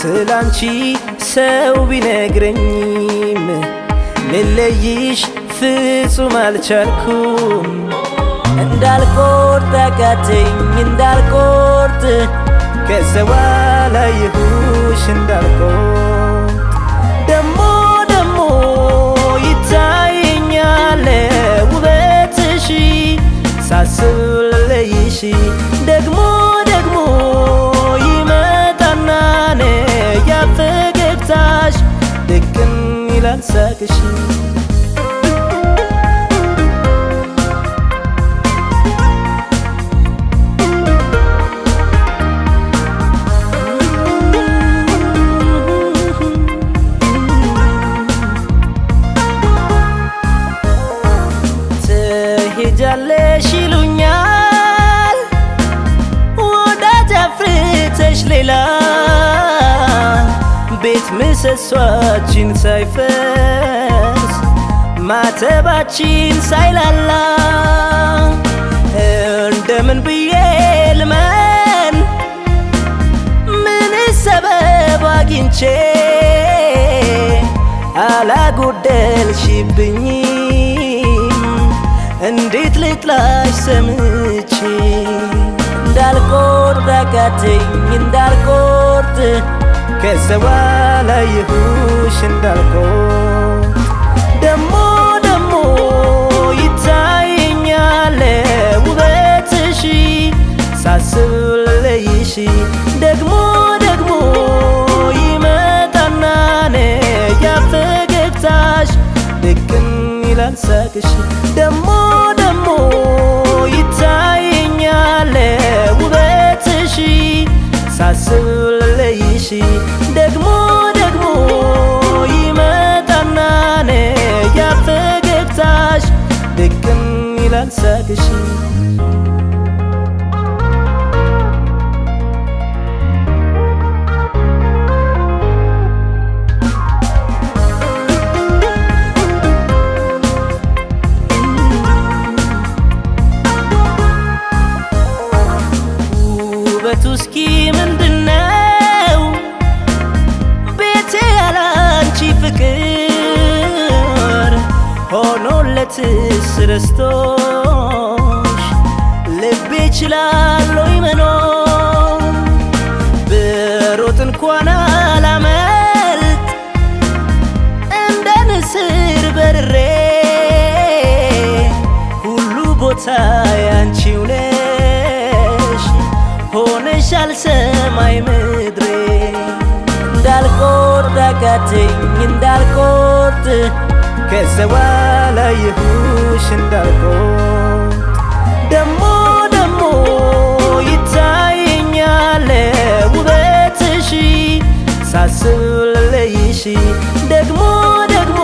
ስላንቺ ሰው ቢነግረኝም ልለይሽ ፍጹም አልቻልኩም። እንዳልቆርጥ አቃተኝ እንዳልቆርጥ ከሰው አላየሁሽ እንዳልቆርጥ ደሞ ደሞ ይታየኛል ውበትሽ ሳስብ ልለይሽ ደግሞ ደግሞ ይመጣና ያ ፈገግታሽ ድቅን ይላል ሳቅሽ ትሄጃለሽ ይሉኛል ወዳጅ አፍርተሽ ሌላ ቤት ምሰሷችን ሳይፈርስ ማተባችን ሳይላላ እንደምን ብዬ ልመን ምን ሰበብ አግኝቼ አላጎደልሽብኝም እንዴት ልጥላሽ ሰምቼ እንዳልቆርጥ አቃተኝ እንዳልቆርጥ ከሰው አላየሁሽ እንዳልቆርጥ ደሞ ደሞ ይታየኛል ውበትሽ ሳስብ ልለይሽ ደግሞ ደግሞ ይመጣና ያ ፈገግታሽ ድቅን ይላል ሳቅሽ ደሞ ደሞ ይታየኛል ውበትሽ ሳስብ ልለይሽ ደግሞ ደግሞ ይመጣና ያ ፈገግታሽ ድቅን ይላል ሳቅሽ እስኪ ምንድነው ቤቴ ያላንቺ ፍቅር ሆኖለትስ ረስቶሽ ልቤ ይችላል መኖር ብሮጥ እንኳን አላመልጥ እንደ ንስር በርሬ ሁሉ ቦታ ያንቺው ነሽ ሆነሻል ሰማይ ምድሬ እንዳልቆርጥ አቃተኝ እንዳልቆርጥ ከሰው አላየሁሽ እንዳልቆርጥ ደሞ ደሞ ይታየኛል ውበትሽ ሳስብ ልለይሽ ደግሞ ደግሞ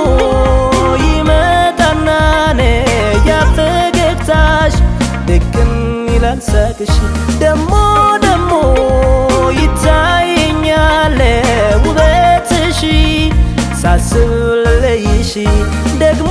ይመጣና ያ ፈገግታሽ ድቅን ይላል ሳቅሽ ደሞ ደሞ ይታየኛል ውበትሽ ሳስብ ልለይሽ ደግሞ